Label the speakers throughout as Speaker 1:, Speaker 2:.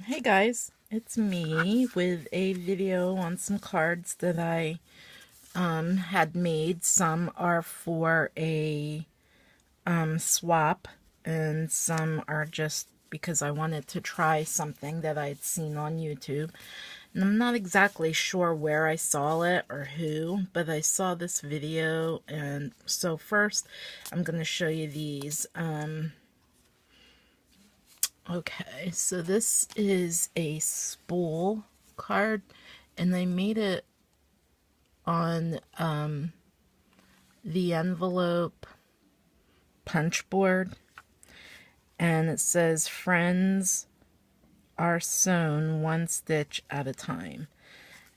Speaker 1: Hey guys, it's me with a video on some cards that I had made. Some are for a swap, and some are just because I wanted to try something that I'd seen on YouTube. And I'm not exactly sure where I saw it or who, but I saw this video. And so first I'm going to show you these. Okay, so this is a spool card, and they made it on the envelope punch board, and it says friends are sewn one stitch at a time.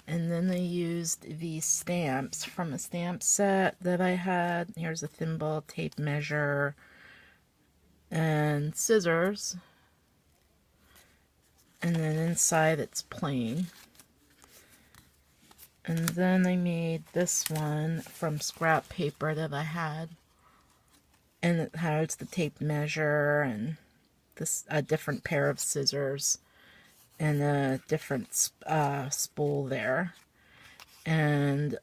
Speaker 1: And then they used these stamps from a stamp set that I had. Here's a thimble, tape measure, and scissors. And then inside it's plain. And then I made this one from scrap paper that I had. And it has the tape measure and this a different pair of scissors and a different spool there. And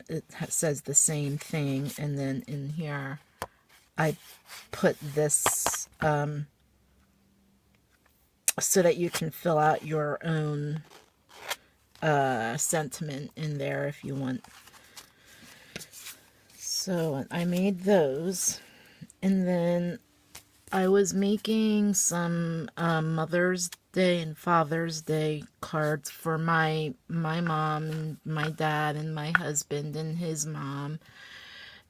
Speaker 1: it says the same thing. And then in here I put this so that you can fill out your own sentiment in there if you want. So I made those, and then I was making some Mother's Day and Father's Day cards for my mom and my dad and my husband and his mom,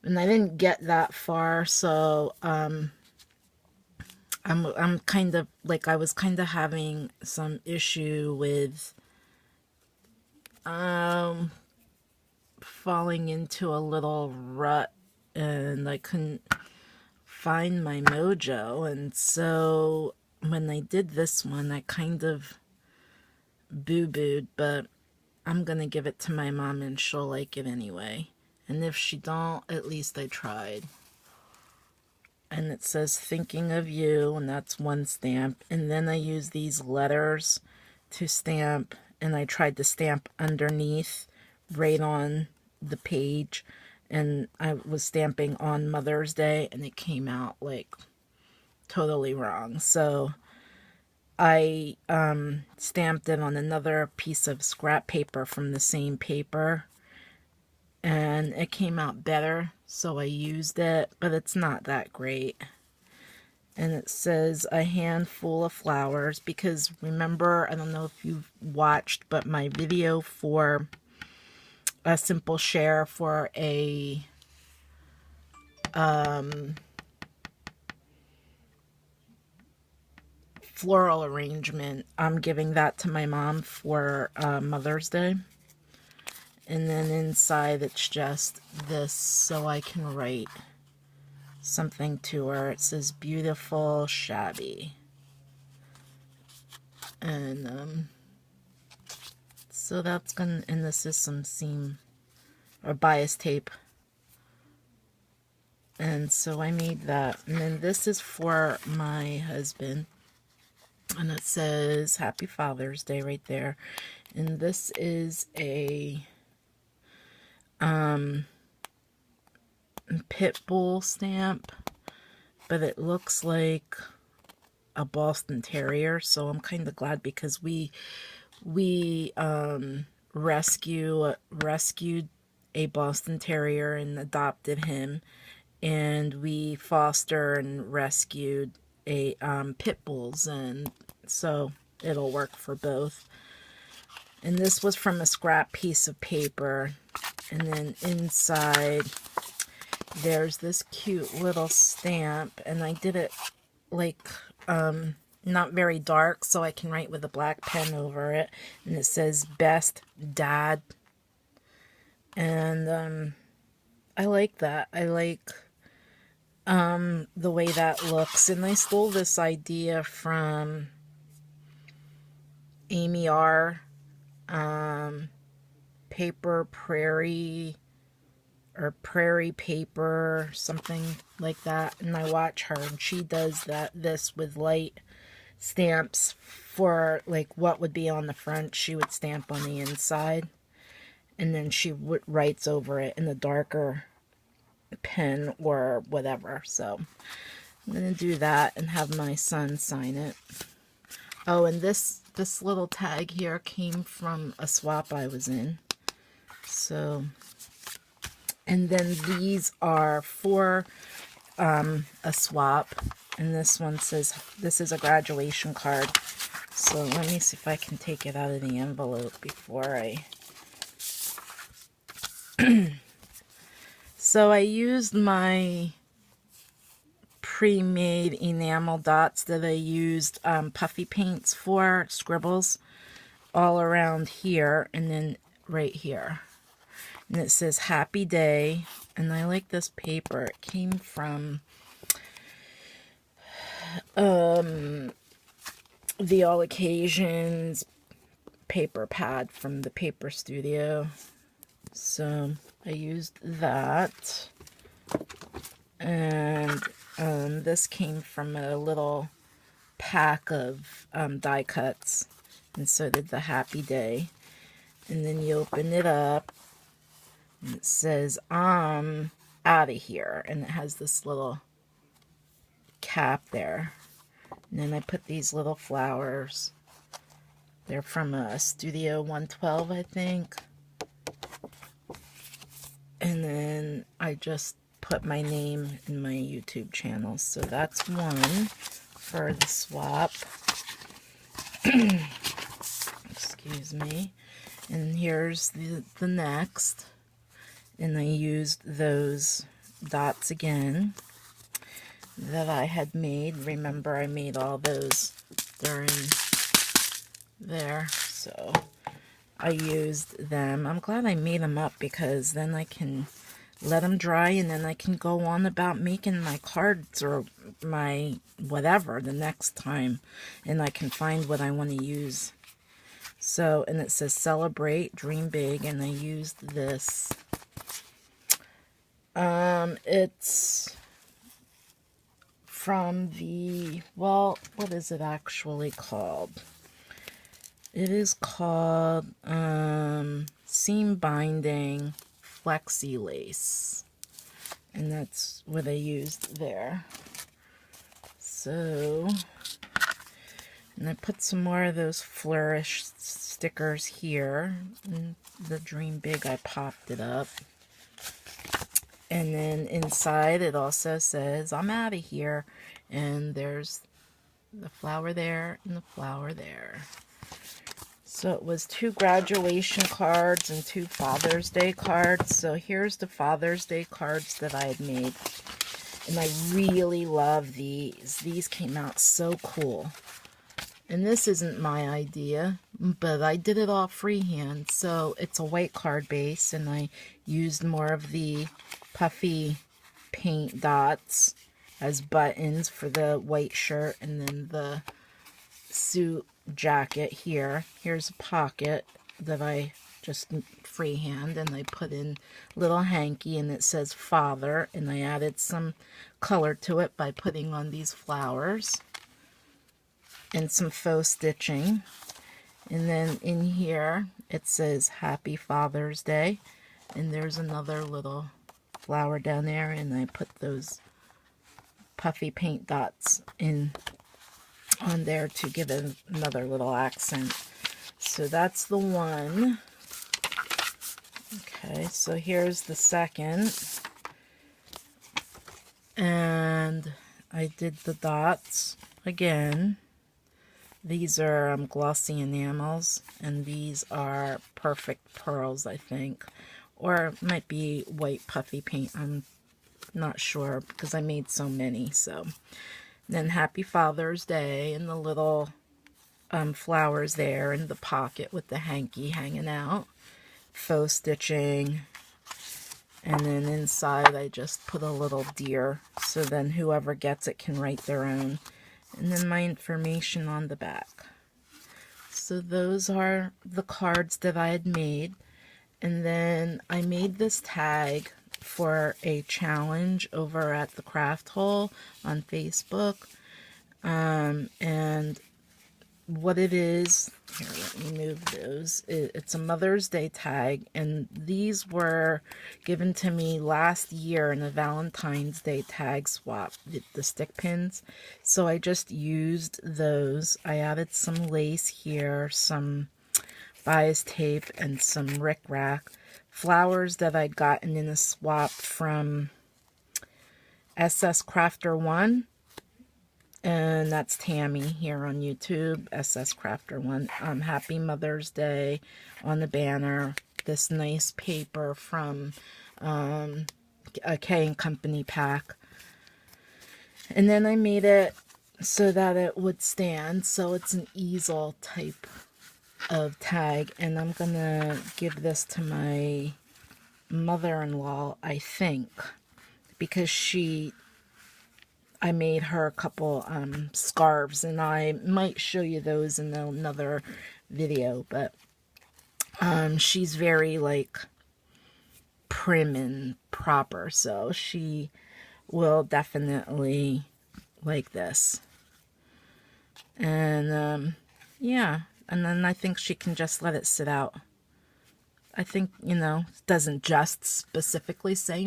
Speaker 1: and I didn't get that far, so I'm kind of like, I was kind of having some issue with falling into a little rut, and I couldn't find my mojo. And so when I did this one, I kind of boo-booed, but I'm gonna give it to my mom and she'll like it anyway. And if she don't, at least I tried. And it says thinking of you, and that's one stamp. And then I use these letters to stamp, and I tried to stamp underneath right on the page, and I was stamping on Mother's Day, and it came out like totally wrong. So I stamped it on another piece of scrap paper from the same paper, and it came out better, so I used it, but it's not that great. And it says a handful of flowers, because remember, I don't know if you've watched, but my video for a simple share for a floral arrangement, I'm giving that to my mom for Mother's Day. And then inside it's just this, so I can write something to her. It says beautiful shabby. And so that's gonna, and this is some seam or bias tape. And so I made that. And then this is for my husband, and it says Happy Father's Day right there. And this is a pit bull stamp, but it looks like a Boston Terrier, so I'm kind of glad, because we rescued a Boston Terrier and adopted him, and we foster and rescued a pit bulls, and so it'll work for both. And this was from a scrap piece of paper. And then inside there's this cute little stamp, and I did it like not very dark, so I can write with a black pen over it. And it says best dad. And I like that. I like the way that looks. And I stole this idea from Amy R. Paper Prairie, or Prairie Paper, something like that. And I watch her, and she does this with light stamps for like what would be on the front. She would stamp on the inside, and then she writes over it in the darker pen or whatever. So I'm gonna do that and have my son sign it. Oh, and this little tag here came from a swap I was in. So, and then these are for a swap, and this one says this is a graduation card. So let me see if I can take it out of the envelope before I so I used my pre-made enamel dots that I used puffy paints for, scribbles, all around here and then right here. And it says happy day, and I like this paper. It came from the All Occasions paper pad from the paper studio. So I used that. And this came from a little pack of die cuts, and so did the happy day. And then you open it up, and it says I'm out of here, and it has this little cap there. And then I put these little flowers. They're from a Studio 112, I think. And then I just put my name in my YouTube channel. So that's one for the swap. Excuse me. And here's the next. And I used those dots again that I had made. Remember, I made all those. They're in there. So I used them. I'm glad I made them up, because then I can let them dry, and then I can go on about making my cards or my whatever the next time, and I can find what I want to use. So, and it says celebrate, dream big, and I used this. It's from the, well, what is it actually called? It is called Seam Binding Flexi Lace, and that's what I used there. So, and I put some more of those flourish stickers here. And the Dream Big, I popped it up. And then inside it also says I'm out of here, and there's the flower there and the flower there. So it was 2 graduation cards and 2 Father's Day cards. So here's the Father's Day cards that I had made. And I really love these. These came out so cool. And this isn't my idea, but I did it all freehand. So it's a white card base, and I used more of the puffy paint dots as buttons for the white shirt, and then the suit jacket here. Here's a pocket that I just freehand, and I put in little hanky, and it says father, and I added some color to it by putting on these flowers and some faux stitching. And then in here it says happy Father's Day, and there's another little flower down there, and I put those puffy paint dots in on there to give it another little accent. So that's the one. Okay, so here's the second, and I did the dots again. These are glossy enamels, and these are perfect pearls, I think, or it might be white puffy paint. I'm not sure because I made so many. So then happy Father's Day, and the little flowers there in the pocket with the hanky hanging out, faux stitching, and then inside I just put a little deer, so then whoever gets it can write their own, and then my information on the back. So those are the cards that I had made. And then I made this tag for a challenge over at the Craft Hole on Facebook. And what it is, here, let me move those. It's a Mother's Day tag, and these were given to me last year in a Valentine's Day tag swap, the stick pins. So I just used those. I added some lace here, some bias tape, and some rickrack. Flowers that I'd gotten in a swap from SS Crafter 1. And that's Tammy here on YouTube, SS Crafter 1. Happy Mother's Day on the banner. This nice paper from a K & Company pack. And then I made it so that it would stand. So it's an easel type of tag. And I'm going to give this to my mother-in-law, I think. Because I made her a couple scarves, and I might show you those in another video, but she's very like prim and proper, so she will definitely like this. And yeah, and then I think she can just let it sit out. I think, you know, it doesn't just specifically say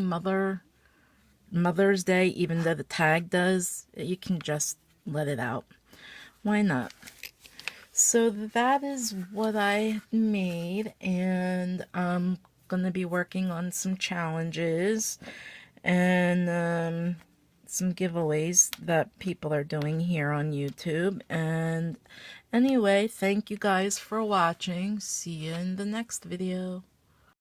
Speaker 1: Mother's Day, even though the tag does. You can just let it out. Why not? So that is what I made, and I'm gonna be working on some challenges and some giveaways that people are doing here on YouTube. And anyway, thank you guys for watching. See you in the next video.